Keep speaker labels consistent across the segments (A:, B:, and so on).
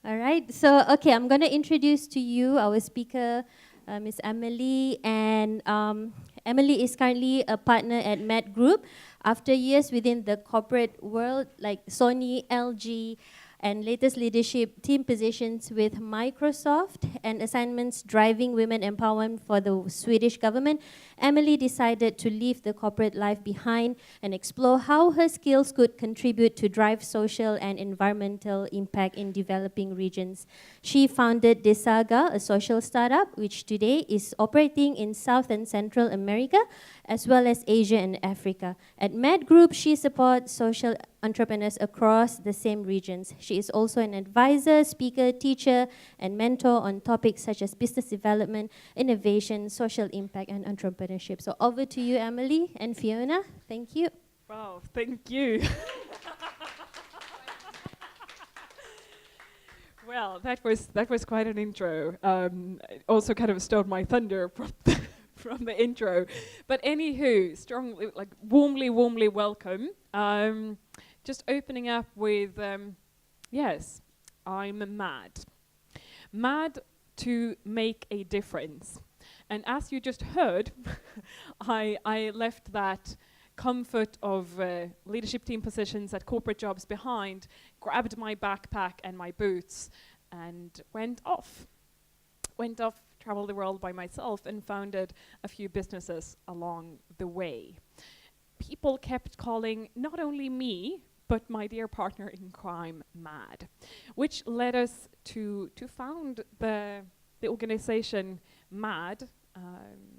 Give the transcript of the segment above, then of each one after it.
A: All right. So, okay, I'm going to introduce to you our speaker, Miss Emelie. And Emelie is currently a partner at MAD Group. After years within the corporate world, like Sony, LG, and latest leadership team positions with Microsoft and assignments driving women empowerment for the Swedish government, Emelie decided to leave the corporate life behind and explore how her skills could contribute to drive social and environmental impact in developing regions. She founded Desaga, a social startup, which today is operating in South and Central America, as well as Asia and Africa. At MAD Group, she supports social entrepreneurs across the same regions. She is also an advisor, speaker, teacher, and mentor on topics such as business development, innovation, social impact, and entrepreneurship. So over to you, Emelie and Fiona. Thank you.
B: Wow, thank you. Well, that was quite an intro. It also kind of stole my thunder from the intro. But anywho, strongly, like warmly welcome. Just opening up with, yes, I'm mad. Mad to make a difference. And as you just heard, I left that comfort of leadership team positions at corporate jobs behind, grabbed my backpack and my boots, and went off, traveled the world by myself, and founded a few businesses along the way. People kept calling not only me, but my dear partner in crime, MAD, which led us to found the organization MAD,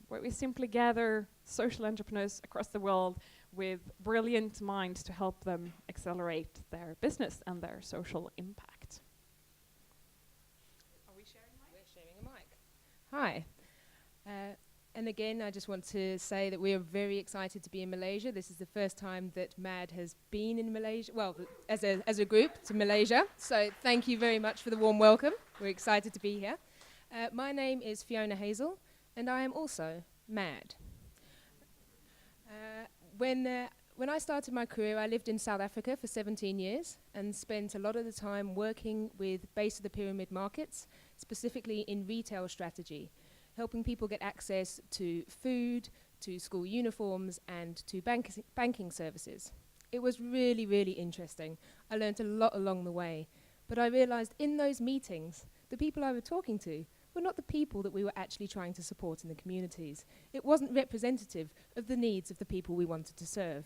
B: where we simply gather social entrepreneurs across the world with brilliant minds to help them accelerate their business and their social impact. Are we sharing a mic?
C: We're sharing a mic. Hi. And again, I just want to say that we are very excited to be in Malaysia. This is the first time that MAD has been in Malaysia, well, as a group to Malaysia. So thank you very much for the warm welcome. We're excited to be here. My name is Fiona Hazel, and I am also MAD. When I started my career, I lived in South Africa for 17 years and spent a lot of the time working with base of the pyramid markets, specifically in retail strategy, helping people get access to food, to school uniforms, and to banking services. It was really, really interesting. I learned a lot along the way, but I realized in those meetings, the people I was talking to were not the people that we were actually trying to support in the communities. It wasn't representative of the needs of the people we wanted to serve.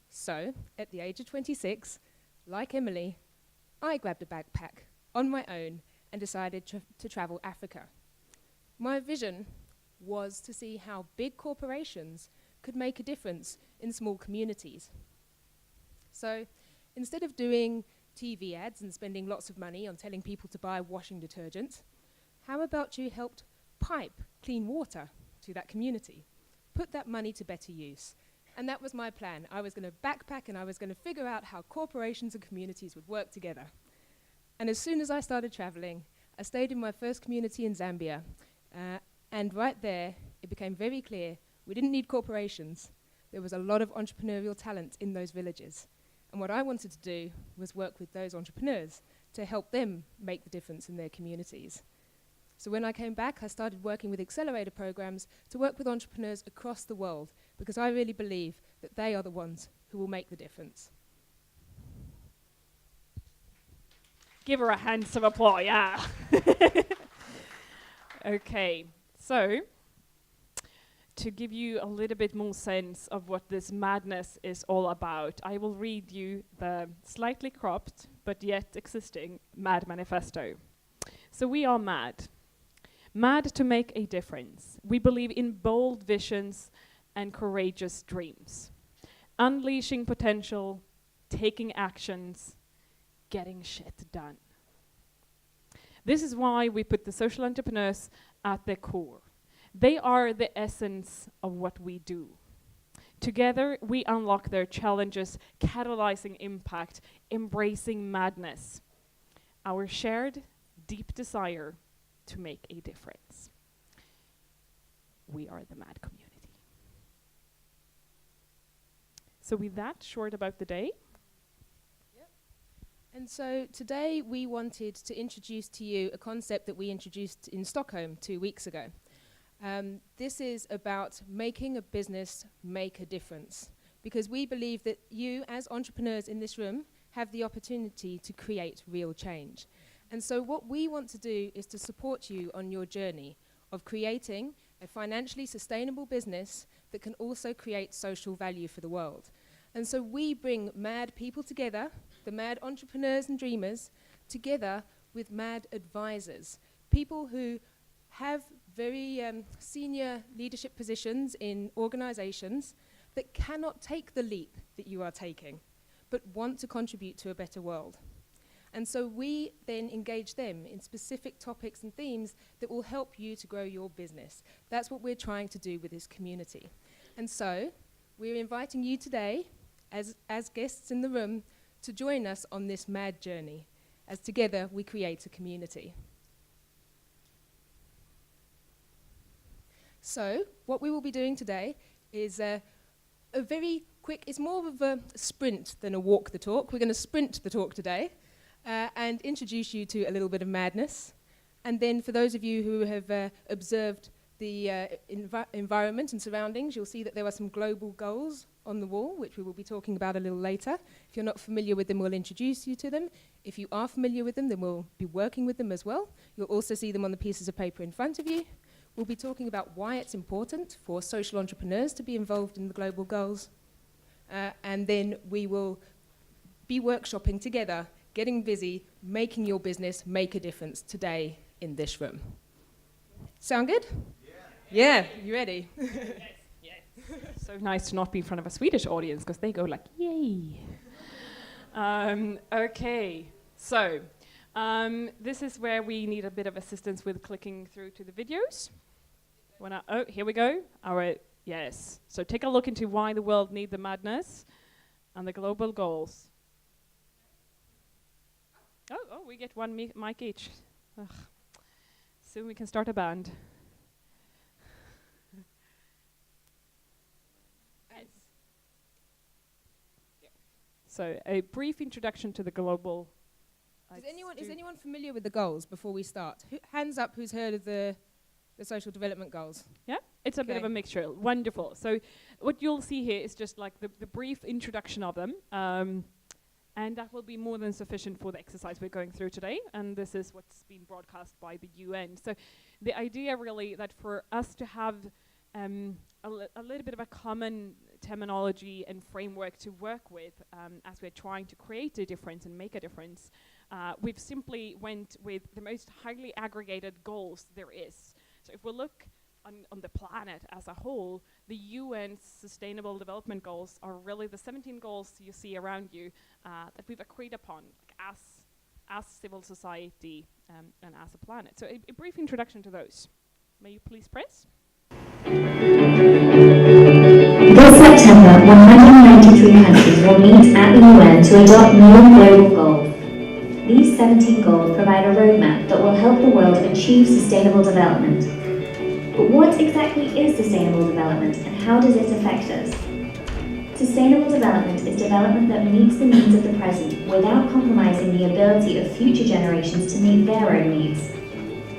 C: So, at the age of 26, like Emelie, I grabbed a backpack on my own and decided to travel Africa. My vision was to see how big corporations could make a difference in small communities. So, instead of doing TV ads and spending lots of money on telling people to buy washing detergent, how about you helped pipe clean water to that community? Put that money to better use. And that was my plan. I was going to backpack and I was going to figure out how corporations and communities would work together. And as soon as I started traveling, I stayed in my first community in Zambia. And right there, it became very clear we didn't need corporations. There was a lot of entrepreneurial talent in those villages. And what I wanted to do was work with those entrepreneurs to help them make the difference in their communities. So when I came back, I started working with accelerator programs to work with entrepreneurs across the world, because I really believe that they are the ones who will make the difference.
B: Give her a hand of applause, yeah. Okay, so to give you a little bit more sense of what this madness is all about, I will read you the slightly cropped but yet existing MAD Manifesto. So we are MAD. MAD to make a difference. We believe in bold visions and courageous dreams. Unleashing potential, taking actions, getting shit done. This is why we put the social entrepreneurs at their core. They are the essence of what we do. Together, we unlock their challenges, catalyzing impact, embracing madness. Our shared, deep desire to make a difference. We are the MAD community. So with that, short about the day.
C: And so today we wanted to introduce to you a concept that we introduced in Stockholm 2 weeks ago. This is about making a business make a difference, because we believe that you, as entrepreneurs in this room, have the opportunity to create real change. And so what we want to do is to support you on your journey of creating a financially sustainable business that can also create social value for the world. And so we bring mad people together, the mad entrepreneurs and dreamers, together with mad advisors, people who have very senior leadership positions in organizations that cannot take the leap that you are taking, but want to contribute to a better world. And so we then engage them in specific topics and themes that will help you to grow your business. That's what we're trying to do with this community. And so we're inviting you today, as guests in the room, to join us on this mad journey, as together we create a community. So what we will be doing today is a very quick, it's more of a sprint than a walk the talk. We're going to sprint the talk today and introduce you to a little bit of madness. And then for those of you who have observed the environment and surroundings, you'll see that there are some global goals on the wall, which we will be talking about a little later. If you're not familiar with them, we'll introduce you to them. If you are familiar with them, then we'll be working with them as well. You'll also see them on the pieces of paper in front of you. We'll be talking about why it's important for social entrepreneurs to be involved in the global goals. And then we will be workshopping together, getting busy, making your business make a difference today in this room. Sound good? Yeah, you ready?
B: Yes. So nice to not be in front of a Swedish audience, because they go like, yay. Okay, so this is where we need a bit of assistance with clicking through to the videos. Oh, here we go. All right, yes. So take a look into why the world needs the madness and the global goals. Oh, we get one mic each. Ugh. Soon we can start a band. So a brief introduction to the global.
C: Is anyone familiar with the goals before we start? Hands up who's heard of the social development goals?
B: Yeah, it's a bit of a mixture. Wonderful. So what you'll see here is just like the brief introduction of them. And that will be more than sufficient for the exercise we're going through today. And this is what's been broadcast by the UN. So the idea really that for us to have a little bit of a common terminology and framework to work with as we're trying to create a difference and make a difference, we've simply went with the most highly aggregated goals there is. So if we look on the planet as a whole, the UN's Sustainable Development Goals are really the 17 goals you see around you that we've agreed upon, like as civil society and as a planet. So a brief introduction to those. May you please press?
D: This September, 193 countries will meet at the UN to adopt new global goals. These 17 goals provide a roadmap that will help the world achieve sustainable development. But what exactly is sustainable development and how does it affect us? Sustainable development is development that meets the needs of the present without compromising the ability of future generations to meet their own needs.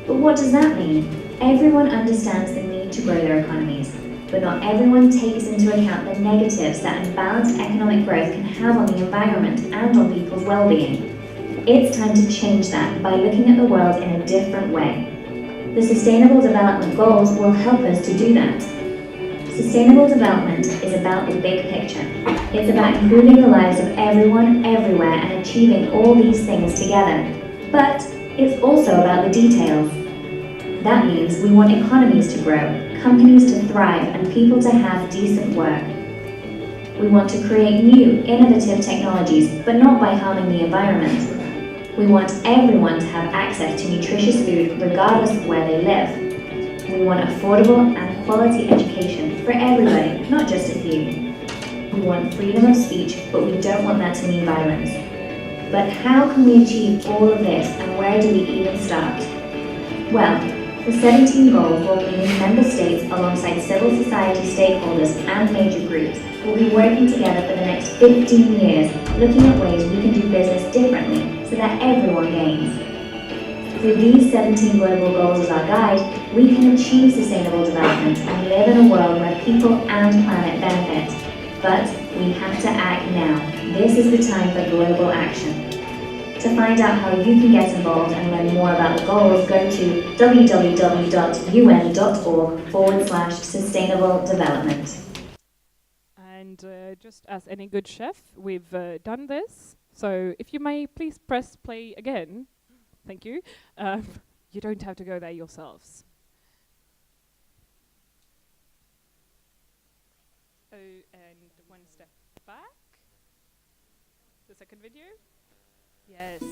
D: But what does that mean? Everyone understands the need to grow their economies, but not everyone takes into account the negatives that unbalanced economic growth can have on the environment and on people's well-being. It's time to change that by looking at the world in a different way. The Sustainable Development Goals will help us to do that. Sustainable development is about the big picture. It's about improving the lives of everyone, everywhere, and achieving all these things together. But it's also about the details. That means we want economies to grow, companies to thrive, and people to have decent work. We want to create new, innovative technologies, but not by harming the environment. We want everyone to have access to nutritious food regardless of where they live. We want affordable and quality education for everybody, not just a few. We want freedom of speech, but we don't want that to mean violence. But how can we achieve all of this, and where do we even start? Well, the 17 goals will mean member states alongside civil society stakeholders and major groups We'll be working together for the next 15 years, looking at ways we can do business differently so that everyone gains. Through these 17 global goals as our guide, we can achieve sustainable development and live in a world where people and planet benefit. But we have to act now. This is the time for global action. To find out how you can get involved and learn more about the goals, go to www.un.org/sustainable development.
B: And just as any good chef, we've done this. So if you may please press play again. Thank you. You don't have to go there yourselves. Oh, and one step back. The second video. Yes.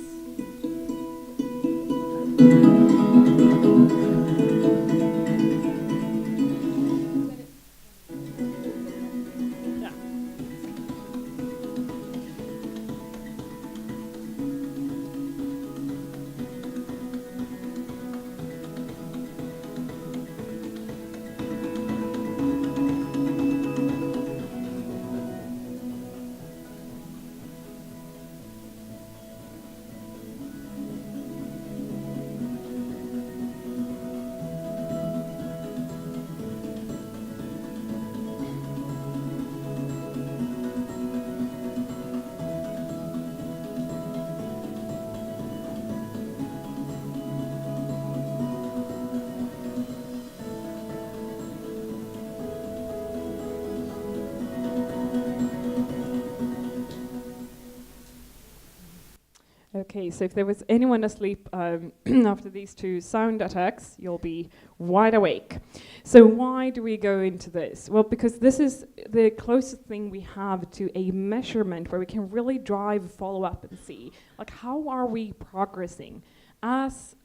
B: Okay, so if there was anyone asleep after these two sound attacks, you'll be wide awake. So why do we go into this? Well, because this is the closest thing we have to a measurement where we can really drive follow-up and see, like, how are we progressing as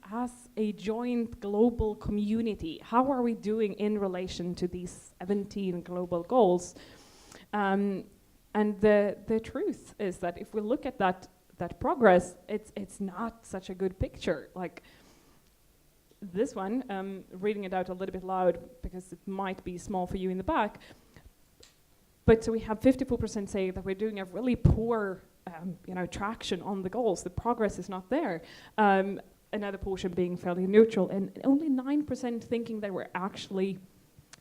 B: a joint global community? How are we doing in relation to these 17 global goals? And the truth is that if we look at that progress, it's not such a good picture. Like this one, reading it out a little bit loud because it might be small for you in the back. But so we have 54% say that we're doing a really poor, traction on the goals. The progress is not there. Another portion being fairly neutral, and only 9% thinking that we're actually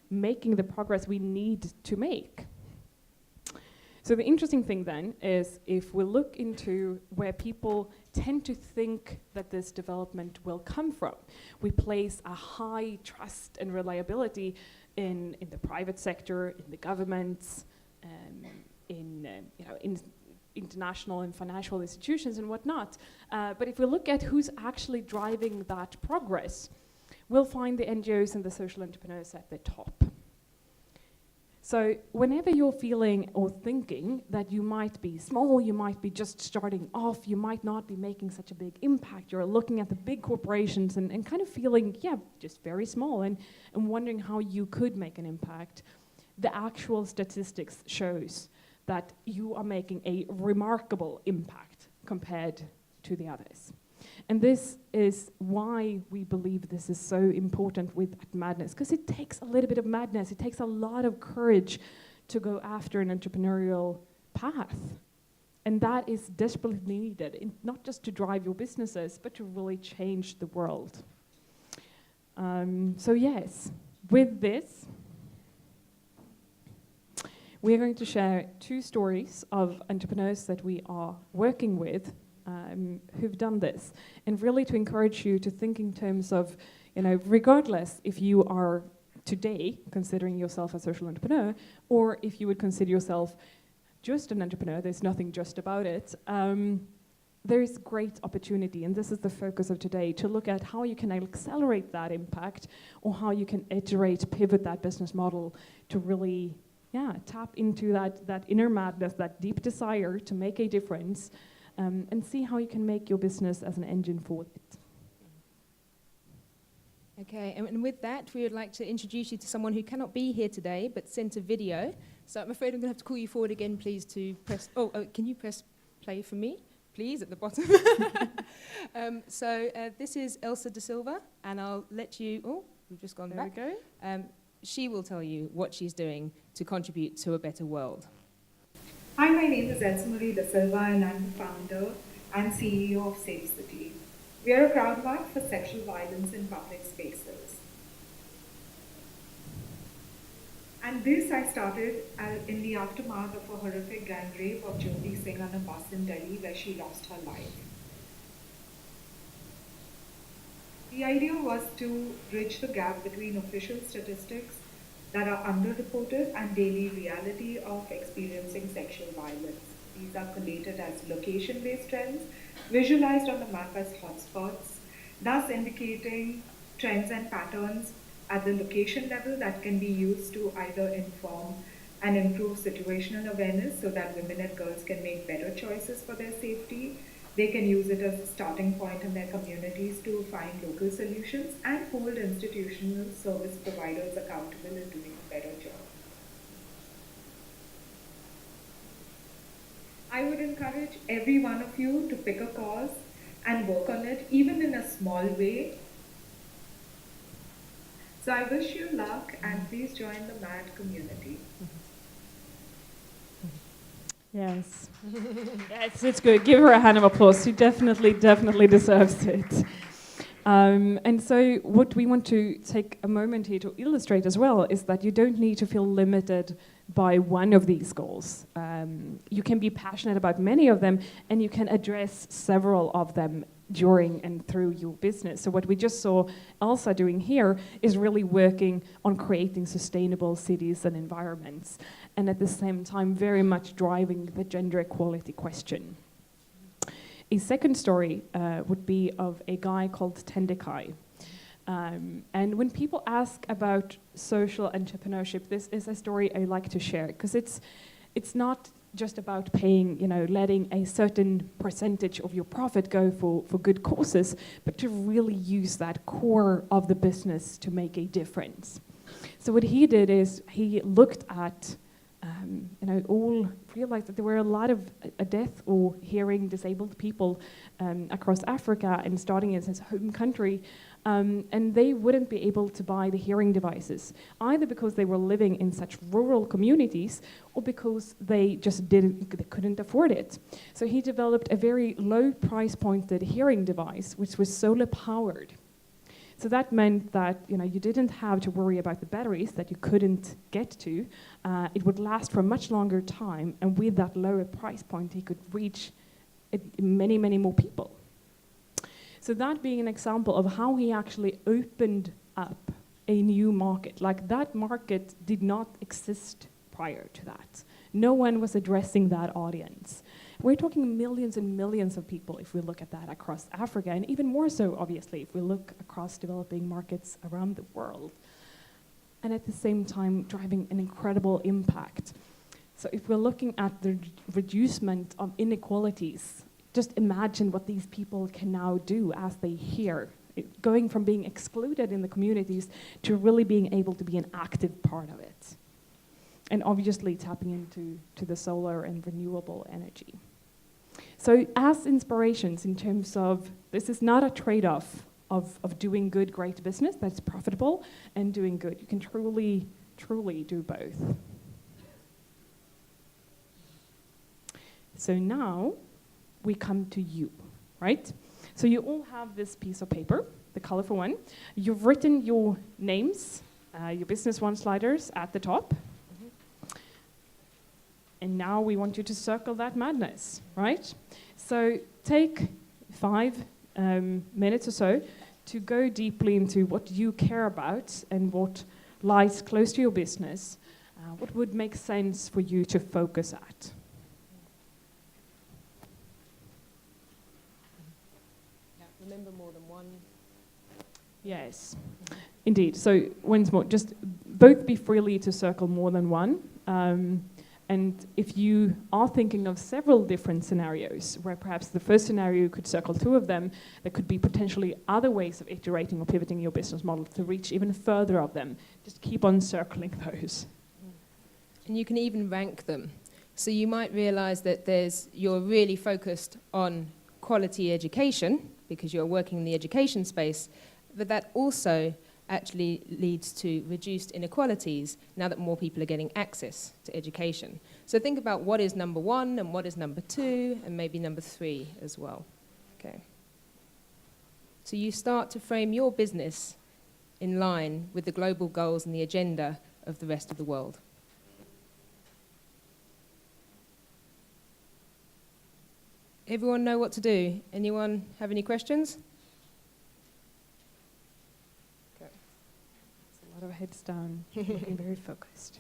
B: making the progress we need to make. So the interesting thing then is if we look into where people tend to think that this development will come from, we place a high trust and reliability in the private sector, in the governments, in international and financial institutions and whatnot. But if we look at who's actually driving that progress, we'll find the NGOs and the social entrepreneurs at the top. So whenever you're feeling or thinking that you might be small, you might be just starting off, you might not be making such a big impact, you're looking at the big corporations and kind of feeling, just very small and wondering how you could make an impact, the actual statistics shows that you are making a remarkable impact compared to the others. And this is why we believe this is so important with madness, because it takes a little bit of madness, it takes a lot of courage to go after an entrepreneurial path. And that is desperately needed, not just to drive your businesses, but to really change the world. So yes, with this, we're going to share two stories of entrepreneurs that we are working with who've done this, and really to encourage you to think in terms of, regardless if you are today considering yourself a social entrepreneur, or if you would consider yourself just an entrepreneur, there's nothing just about it, there's great opportunity, and this is the focus of today, to look at how you can accelerate that impact, or how you can iterate, pivot that business model to really tap into that inner madness, that deep desire to make a difference, and see how you can make your business as an engine for it.
C: Okay, and with that, we would like to introduce you to someone who cannot be here today, but sent a video. So I'm afraid I'm going to have to call you forward again, please, to press... can you press play for me, please, at the bottom? This is Elsa da Silva, and I'll let you... Oh, we've just gone back.
B: There we go.
C: She will tell you what she's doing to contribute to a better world.
E: Hi, my name is Elsa da Silva and I'm the founder and CEO of Safe City. We are a crowdmark for sexual violence in public spaces. And this I started in the aftermath of a horrific gang rape of Jyoti Singh on a bus in Delhi where she lost her life. The idea was to bridge the gap between official statistics that are underreported and daily reality of experiencing sexual violence. These are collated as location-based trends, visualized on the map as hotspots, thus indicating trends and patterns at the location level that can be used to either inform and improve situational awareness so that women and girls can make better choices for their safety. They can use it as a starting point in their communities to find local solutions and hold institutional service providers accountable in doing a better job. I would encourage every one of you to pick a cause and work on it, even in a small way. So I wish you luck and please join the MAD community.
B: Yes. Yes, it's good. Give her a hand of applause. She definitely deserves it. And so what we want to take a moment here to illustrate as well is that you don't need to feel limited by one of these goals. You can be passionate about many of them and you can address several of them during and through your business. So what we just saw Elsa doing here is really working on creating sustainable cities and environments, and at the same time very much driving the gender equality question. A second story would be of a guy called Tendekai. And when people ask about social entrepreneurship, this is a story I like to share, because it's not just about paying, letting a certain percentage of your profit go for good causes, but to really use that core of the business to make a difference. So what he did is he looked at, all realized that there were a lot of deaf or hearing disabled people across Africa and starting in his home country, and they wouldn't be able to buy the hearing devices, either because they were living in such rural communities or because they just couldn't afford it. So he developed a very low price pointed hearing device which was solar powered. So that meant that you didn't have to worry about the batteries that you couldn't get to. It would last for a much longer time, and with that lower price point he could reach many, many more people. So that being an example of how he actually opened up a new market. Like, that market did not exist prior to that. No one was addressing that audience. We're talking millions and millions of people if we look at that across Africa, and even more so, obviously, if we look across developing markets around the world. And at the same time, driving an incredible impact. So if we're looking at the reducement of inequalities, just imagine what these people can now do as they hear, going from being excluded in the communities to really being able to be an active part of it. And obviously tapping into the solar and renewable energy. So as inspirations in terms of, this is not a trade-off of doing good, great business that's profitable and doing good. You can truly, truly do both. So now we come to you, right? So you all have this piece of paper, the colorful one. You've written your names, your business one-sliders at the top. And now we want you to circle that madness, right? So take 5 minutes or so to go deeply into what you care about and what lies close to your business. What would make sense for you to focus at?
C: Remember more than one.
B: Yes, indeed. So once more, just both be freely to circle more than one. And if you are thinking of several different scenarios, where perhaps the first scenario you could circle 2 of them, there could be potentially other ways of iterating or pivoting your business model to reach even further of them. Just keep on circling those.
C: And you can even rank them. So you might realize that you're really focused on quality education, because you're working in the education space, but that also actually leads to reduced inequalities now that more people are getting access to education. So think about what is number 1 and what is number 2 and maybe number 3 as well. Okay. So you start to frame your business in line with the global goals and the agenda of the rest of the world. Everyone know what to do? Anyone have any questions?
B: Okay. It's a lot of heads down, looking very focused.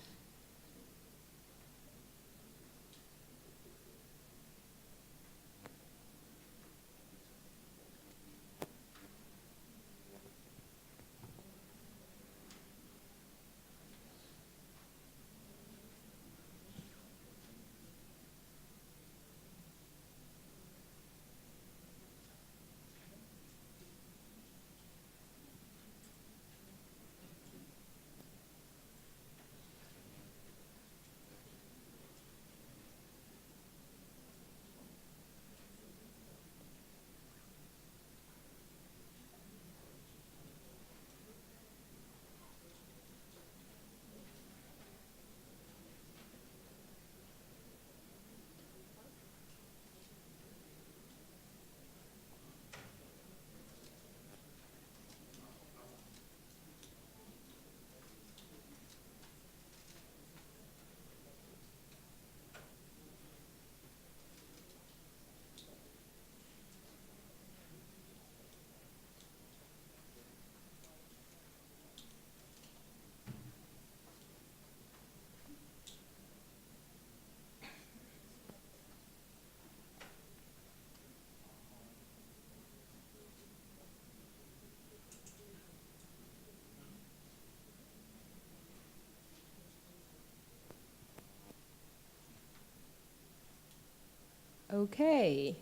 C: Okay.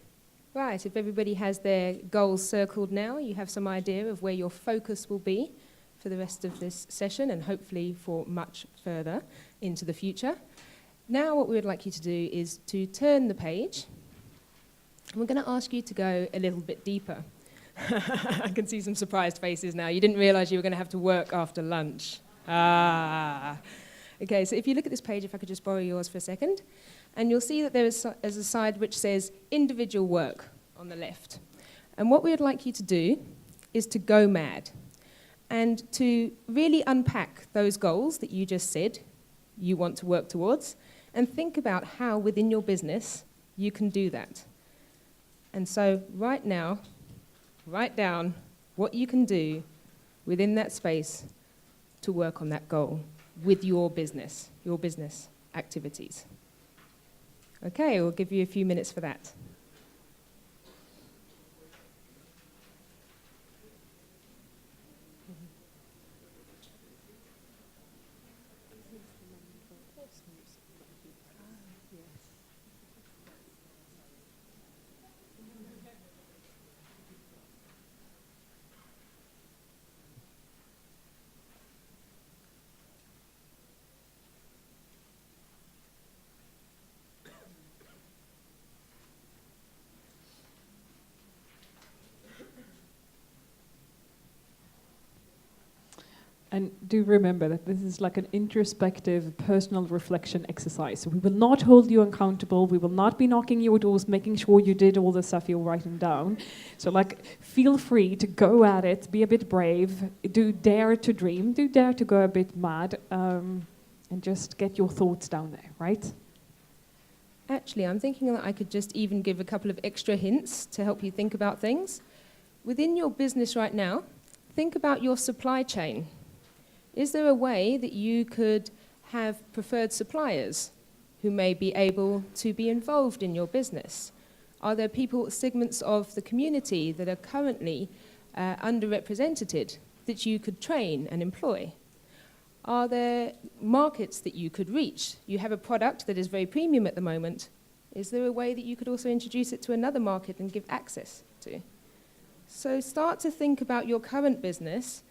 C: Right, if everybody has their goals circled now, you have some idea of where your focus will be for the rest of this session and hopefully for much further into the future. Now what we would like you to do is to turn the page. And we're going to ask you to go a little bit deeper. I can see some surprised faces now. You didn't realize you were going to have to work after lunch. Okay, so if you look at this page, if I could just borrow yours for a second, and you'll see that there is a side which says individual work on the left. And what we would like you to do is to go mad and to really unpack those goals that you just said you want to work towards and think about how within your business you can do that. And so right now, write down what you can do within that space to work on that goal with your business activities. Okay, we'll give you a few minutes for that.
B: And do remember that this is like an introspective, personal reflection exercise. So we will not hold you accountable. We will not be knocking your doors, making sure you did all the stuff you're writing down. So like, feel free to go at it, be a bit brave, do dare to dream, do dare to go a bit mad, and just get your thoughts down there, right?
C: Actually, I'm thinking that I could just even give a couple of extra hints to help you think about things. Within your business right now, think about your supply chain. Is there a way that you could have preferred suppliers who may be able to be involved in your business? Are there people, segments of the community that are currently underrepresented that you could train and employ? Are there markets that you could reach? You have a product that is very premium at the moment. Is there a way that you could also introduce it to another market and give access to? So start to think about your current business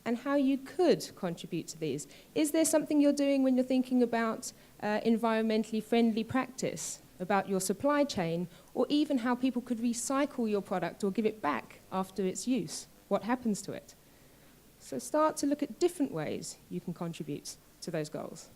C: and how you could contribute to these. Is there something you're doing when you're thinking about environmentally friendly practice, about your supply chain, or even how people could recycle your product or give it back after its use? What happens to it? So start to look at different ways you can contribute to those goals.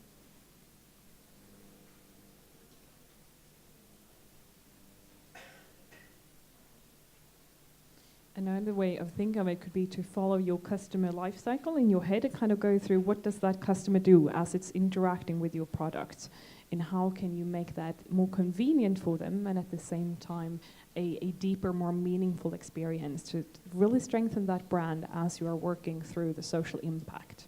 B: Another way of thinking of it could be to follow your customer life cycle in your head and kind of go through what does that customer do as it's interacting with your product, and how can you make that more convenient for them and at the same time a deeper, more meaningful experience to really strengthen that brand as you are working through the social impact.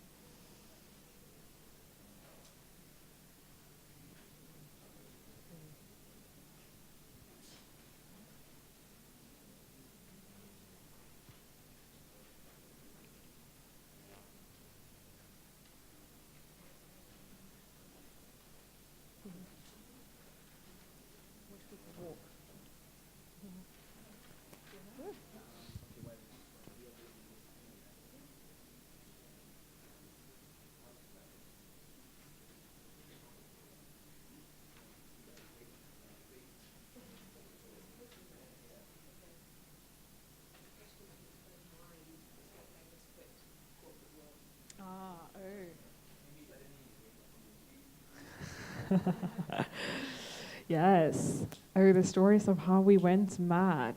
B: Yes. Oh, the stories of how we went mad.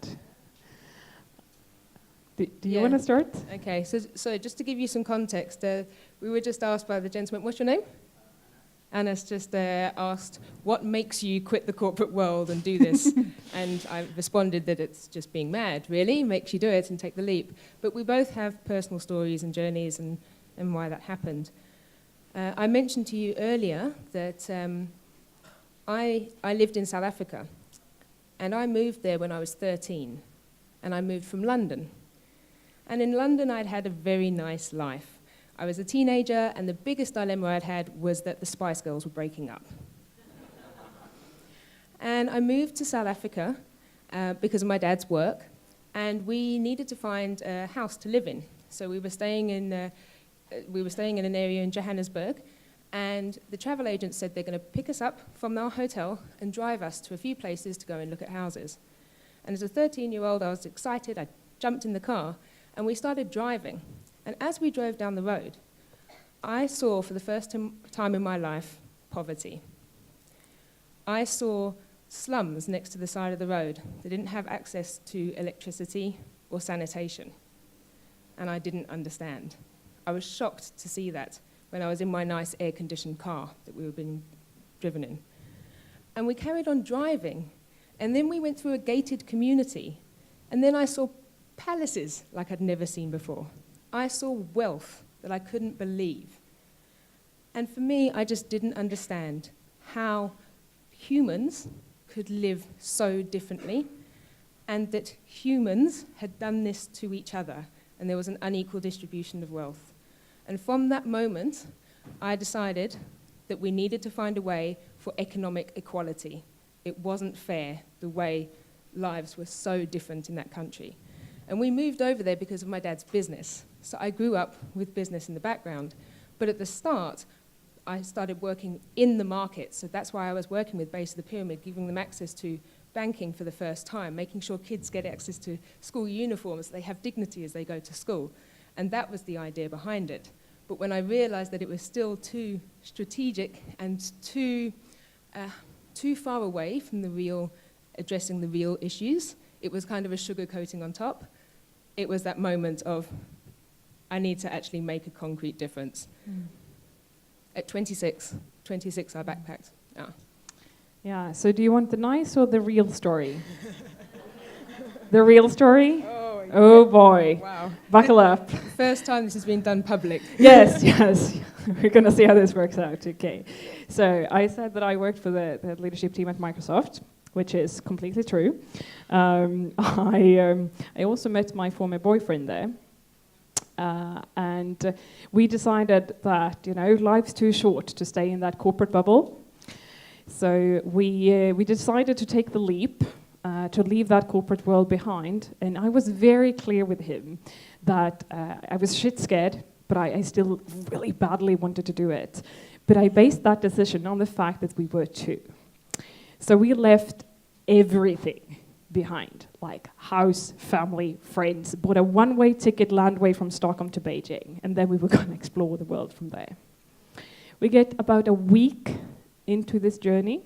B: Do you want to start?
C: Okay, so just to give you some context, we were just asked by the gentleman, what's your name? Anna's just asked, what makes you quit the corporate world and do this? And I responded that it's just being mad, really, makes you do it and take the leap. But we both have personal stories and journeys and why that happened. I mentioned to you earlier that I lived in South Africa, and I moved there when I was 13, and I moved from London. And in London, I'd had a very nice life. I was a teenager, and the biggest dilemma I'd had was that the Spice Girls were breaking up. And I moved to South Africa because of my dad's work, and we needed to find a house to live in. So we were staying in an area in Johannesburg, and the travel agent said they're going to pick us up from our hotel and drive us to a few places to go and look at houses. And as a 13-year-old, I was excited. I jumped in the car, and we started driving. And as we drove down the road, I saw for the first time in my life poverty. I saw slums next to the side of the road that didn't have access to electricity or sanitation. And I didn't understand. I was shocked to see that when I was in my nice air-conditioned car that we were being driven in. And we carried on driving, and then we went through a gated community, and then I saw palaces like I'd never seen before. I saw wealth that I couldn't believe. And for me, I just didn't understand how humans could live so differently, and that humans had done this to each other, and there was an unequal distribution of wealth. And from that moment, I decided that we needed to find a way for economic equality. It wasn't fair, the way lives were so different in that country. And we moved over there because of my dad's business. So I grew up with business in the background. But at the start, I started working in the market. So that's why I was working with Base of the Pyramid, giving them access to banking for the first time, making sure kids get access to school uniforms, they have dignity as they go to school. And that was the idea behind it. But when I realized that it was still too strategic and too far away from addressing the real issues, it was kind of a sugar coating on top. It was that moment of, I need to actually make a concrete difference. At 26, I backpacked.
B: Yeah, so do you want the nice or the real story? The real story? Oh boy.
C: Wow.
B: Buckle up.
C: First time this has been done public.
B: Yes. We're going to see how this works out. Okay. So I said that I worked for the leadership team at Microsoft, which is completely true. I also met my former boyfriend there. And we decided that, life's too short to stay in that corporate bubble. So we decided to take the leap, to leave that corporate world behind. And I was very clear with him that I was shit scared, but I still really badly wanted to do it. But I based that decision on the fact that we were two. So we left everything behind, like house, family, friends, bought a one-way ticket landway from Stockholm to Beijing, and then we were going to explore the world from there. We get about a week into this journey.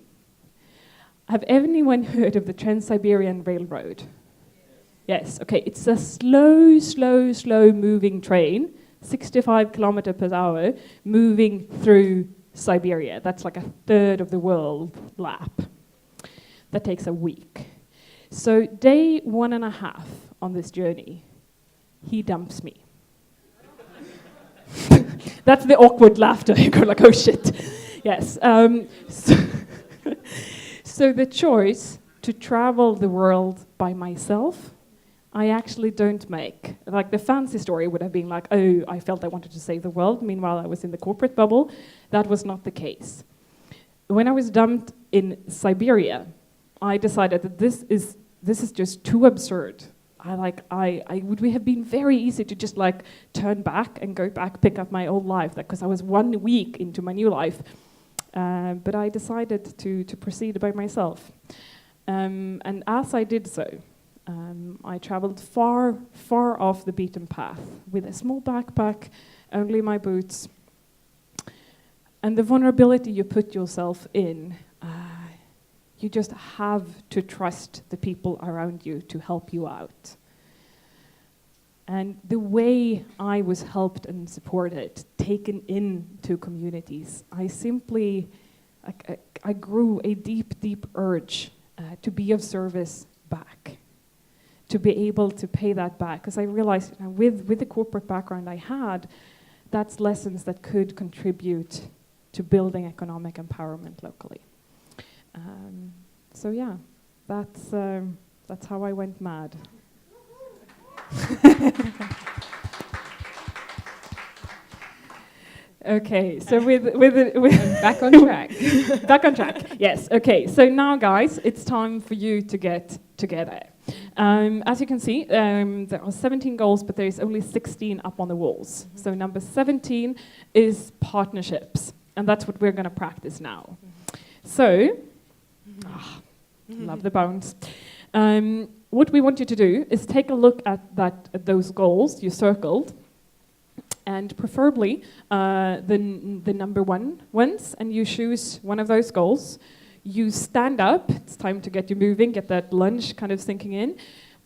B: Have anyone heard of the Trans-Siberian Railroad? Yes, okay, it's a slow moving train, 65 kilometers per hour, moving through Siberia. That's like a third of the world lap. That takes a week. So day 1.5 on this journey, he dumps me. That's the awkward laughter. You go like, oh shit. Yes. So the choice to travel the world by myself, I actually don't make. Like the fancy story would have been like, oh, I felt I wanted to save the world. Meanwhile, I was in the corporate bubble. That was not the case. When I was dumped in Siberia, I decided that this is just too absurd. It would have been very easy to just like turn back and go back, pick up my old life, because I was 1 week into my new life. But I decided to proceed by myself. And as I did so, I traveled far off the beaten path with a small backpack, only my boots. And the vulnerability you put yourself in, you just have to trust the people around you to help you out. And the way I was helped and supported, taken into communities, I grew a deep urge to be of service back, to be able to pay that back. Because I realized with the corporate background I had, that's lessons that could contribute to building economic empowerment locally. So yeah, that's how I went mad. Okay, so with
C: back on track.
B: Back on track. Yes. Okay. So now, guys, it's time for you to get together. As you can see, there are 17 goals, but there is only 16 up on the walls. Mm-hmm. So number 17 is partnerships, and that's what we're going to practice now. Mm-hmm. So, love the bounce. What we want you to do is take a look at those goals you circled, and preferably the number one ones, and you choose one of those goals. You stand up, it's time to get you moving, get that lunge kind of sinking in,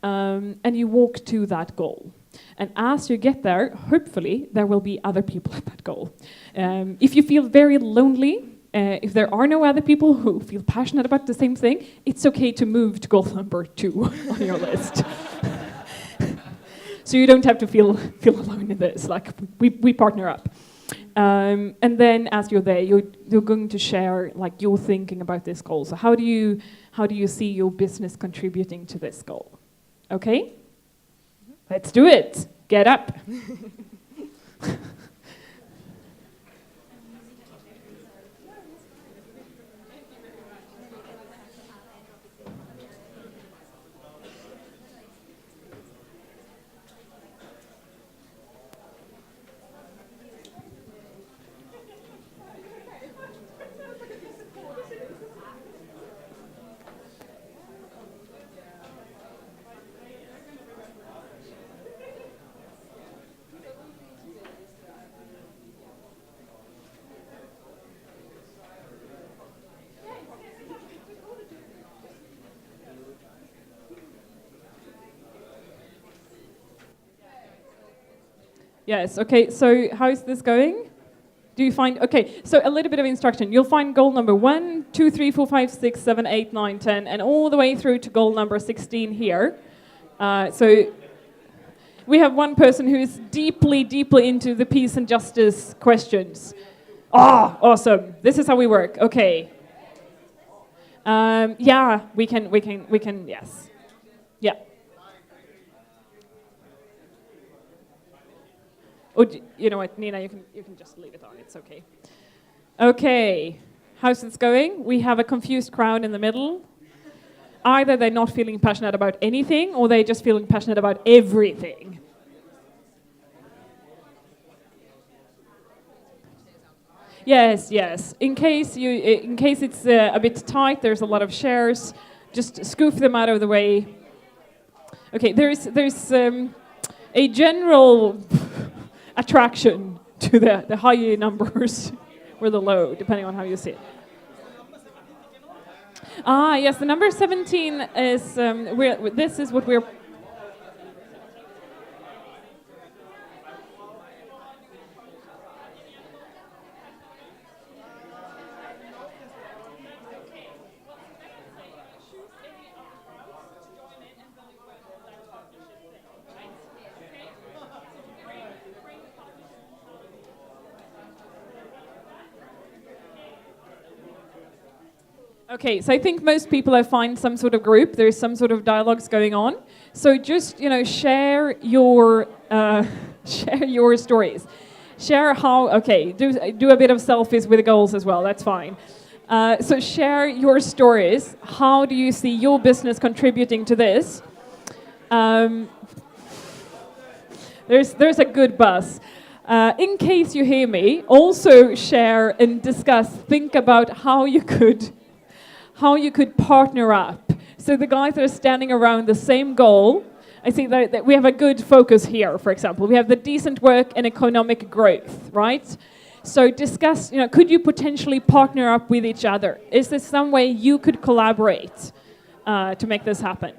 B: and you walk to that goal. And as you get there, hopefully there will be other people at that goal. If you feel very lonely, if there are no other people who feel passionate about the same thing, it's okay to move to goal number 2 on your list. So you don't have to feel alone in this. Like we partner up, and then as you're there, you're going to share like your thinking about this goal. So how do you see your business contributing to this goal? Okay, let's do it. Get up. Yes, okay, so how is this going? Do you find, okay, so a little bit of instruction. You'll find goal number 1, 2, 3, 4, 5, 6, 7, 8, 9, 10, and all the way through to goal number 16 here. So we have one person who is deeply into the peace and justice questions. Ah, awesome. This is how we work, okay. Yeah, we can, yes. Yeah. Oh, you know what, Nina, you can just leave it on, it's okay. Okay, how's this going? We have a confused crowd in the middle. Either they're not feeling passionate about anything, or they're just feeling passionate about everything. Yes. In case it's a bit tight, there's a lot of shares. just scoof them out of the way. Okay, there's a general attraction to the high numbers or the low, depending on how you see it. Ah, yes, the number 17 is, this is what we're... Okay, so I think most people have found some sort of group. There's some sort of dialogues going on. So just share your share your stories. Share how. Okay, do a bit of selfies with the goals as well. That's fine. So share your stories. How do you see your business contributing to this? There's a good buzz. In case you hear me, also share and discuss. Think about how you could partner up. So the guys that are standing around the same goal, I think that we have a good focus here, for example. We have the decent work and economic growth, right? So discuss, could you potentially partner up with each other? Is there some way you could collaborate to make this happen?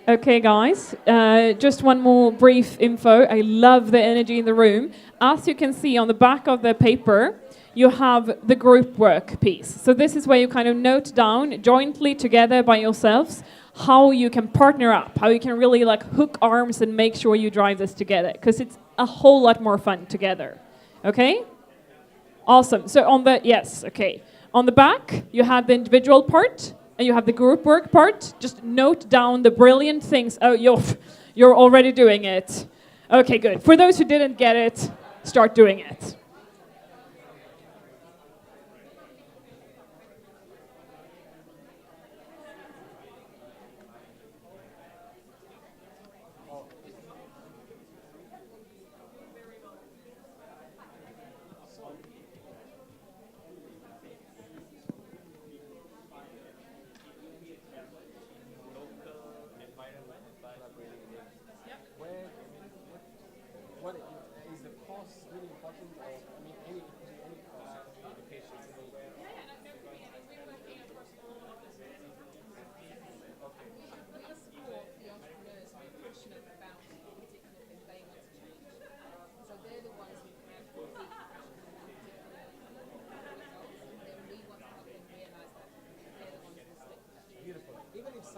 B: Okay, guys, just one more brief info. I love the energy in the room. As you can see on the back of the paper, you have the group work piece. So this is where you kind of note down jointly together by yourselves how you can partner up, how you can really hook arms and make sure you drive this together, because it's a whole lot more fun together. Okay? Awesome. So on the back, you have the individual part, and you have the group work part. Just note down the brilliant things. Oh, you're already doing it. Okay, good. For those who didn't get it, start doing it.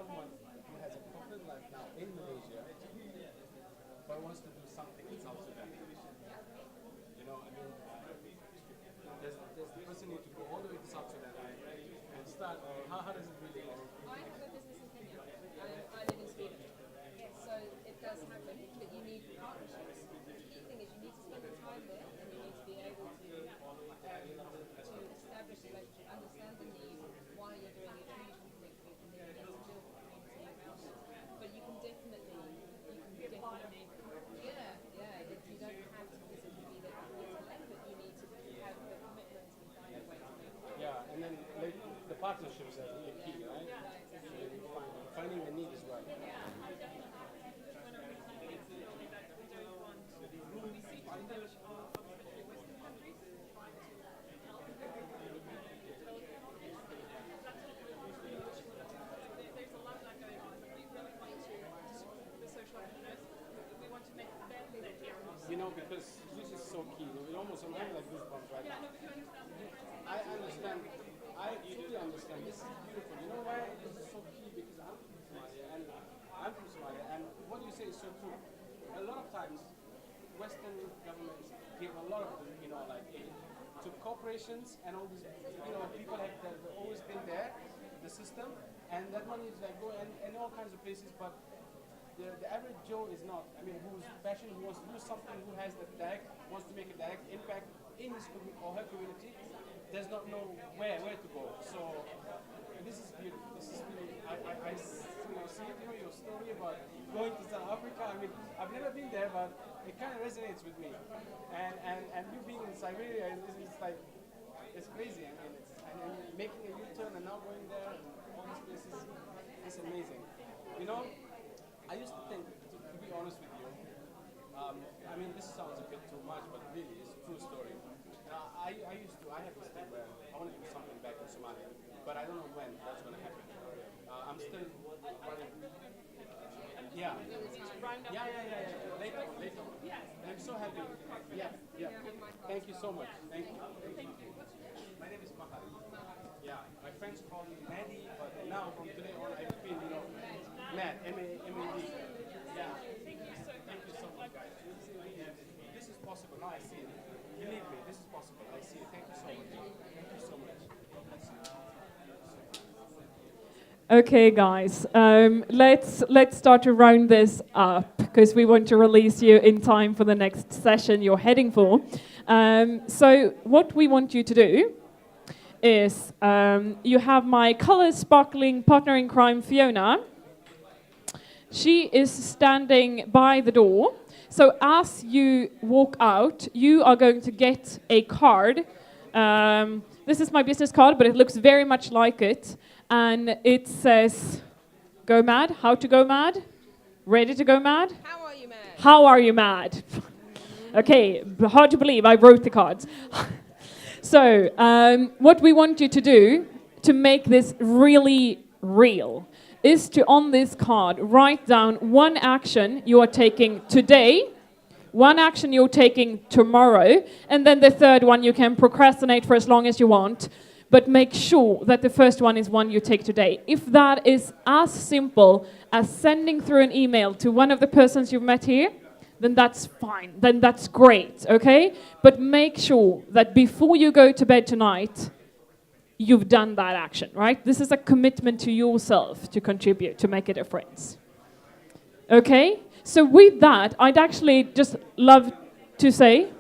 F: someone who has a corporate life now in Malaysia, but wants to do something in South Sudan. You know, I mean, does the person need to go all the way to South Sudan and start, or how does it really work?
C: I have a business in Kenya. I live in Sweden. So it does happen, but you need partnerships. The key thing is you need to spend the time there, and you need to be able to establish a relationship, understand the need, why you're doing it, who you can connect with, and then you need to build a community around it. But you can definitely, you don't have to physically be there all the time, but you need to have the commitment and find a way to make it.
F: Yeah, and then like, the partnerships are really key, right? Finding the need as well. You know, because this is so key. It almost, I'm having like goosebumps right now. I understand. I truly understand. This is beautiful. You know why this is so key? Because I'm from Somalia, and what you say is so true. A lot of times, Western governments give a lot of, you know, like aid to corporations and all these, you know, people that have always been there, the system, and that money is like going in all kinds of places, but the average Joe is not. I mean, who's passionate, who wants to do something, who has the direct, wants to make a direct impact in his or her community, does not know where to go. So this is beautiful. This is really, I see your story about going to South Africa. I mean, I've never been there, but it kind of resonates with me. And you being in Siberia is like, it's crazy. I mean, and making a U-turn and now going there and all these places, it's amazing. You know, I used to think, to be honest with you, I mean, this sounds a bit too much, but really, it's a true story. I had this thing where I want to do something back in Somalia, but I don't know when that's going to happen. I'm still running. Yeah. Later. I'm so happy. Yeah. Thank you so much. Thank you. My name is Mahal. Yeah. My friends call me Maddie, but now from today on, I feel, you know, Matt, Emelie. Yeah. Thank you so much, guys. This is possible. Now I see it. Believe me, this is possible. I see it. Thank you so much. Thank you so much.
B: Okay, guys, let's start to round this up because we want to release you in time for the next session you're heading for. So what we want you to do is you have my color sparkling partner in crime, Fiona. She is standing by the door. So as you walk out, you are going to get a card. This is my business card, but it looks very much like it. And it says, go mad, how to go mad, ready to go mad?
C: How are you, mad?
B: How are you mad? Okay, hard to believe, I wrote the cards. So, what we want you to do to make this really real is to, on this card, write down one action you are taking today, one action you're taking tomorrow, and then the third one you can procrastinate for as long as you want. But make sure that the first one is one you take today. If that is as simple as sending through an email to one of the persons you've met here, then that's fine. Then that's great, okay? But make sure that before you go to bed tonight, you've done that action, right? This is a commitment to yourself to contribute, to make a difference. Okay? So with that, I'd actually just love to say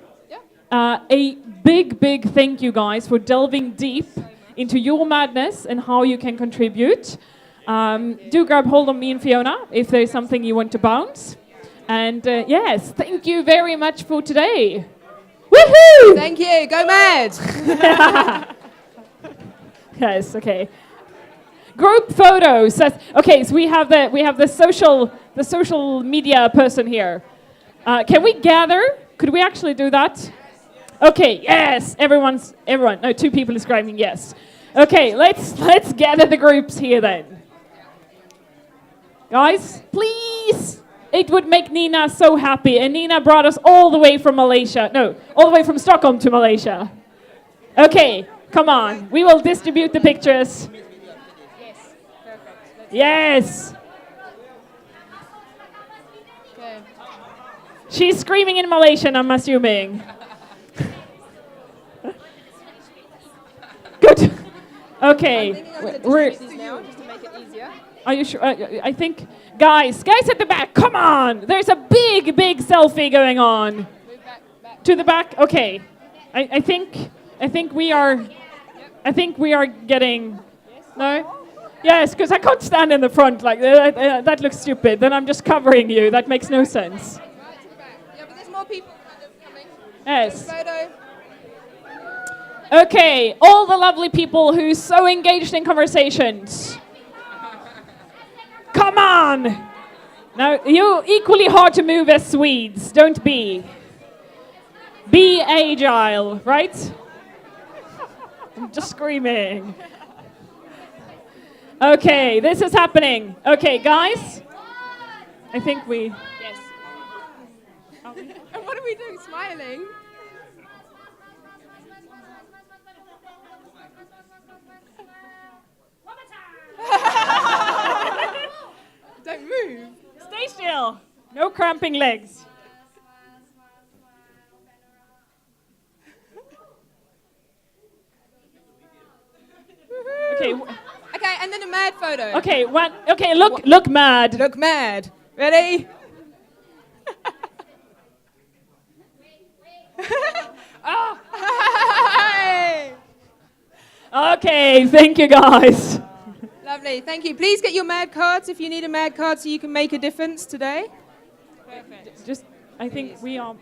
B: a big thank you, guys, for delving deep into your madness and how you can contribute. Do grab hold of me and Fiona if there's something you want to bounce. And yes, thank you very much for today. Woohoo!
C: Thank you. Go mad.
B: Yes, okay. Group photos. Okay, so we have the social media person here. Can we gather? Could we actually do that? Okay, yes, everyone. No, 2 people is screaming yes. Okay, let's gather the groups here then. Guys, please. It would make Nina so happy. And Nina brought us all the way from Malaysia. No, all the way from Stockholm to Malaysia. Okay, come on. We will distribute the pictures.
C: Yes, perfect.
B: Yes.
C: Okay.
B: She's screaming in Malaysian, I'm assuming. Good. Okay.
C: I'm thinking I'm going to
B: We're.
C: distribute these now, just to make it easier.
B: Are you sure? I think, guys at the back, come on! There's a big selfie going on.
C: Move back.
B: To the back. Okay. I think we are. I think we are getting. No. Yes, because I can't stand in the front like that looks stupid. Then I'm just covering you. That makes no sense.
C: Right to the back. Yeah, but there's more people kind of coming.
B: Yes.
C: Photo.
B: Okay, all the lovely people who's so engaged in conversations. Come on! Now, you're equally hard to move as Swedes. Don't be. Be agile, right? I'm just screaming. Okay, this is happening. Okay, guys. I think we...
C: Yes. And what are we doing? Smiling? Don't move.
B: Stay still. No cramping legs. Okay.
C: Okay, and then a mad photo.
B: Okay. What? Okay. Look mad.
C: Look mad. Ready? Hey!
B: Okay. Thank you, guys.
C: Lovely. Thank you. Please get your mad cards if you need a mad card so you can make a difference today. Perfect.
B: Just. I think we are.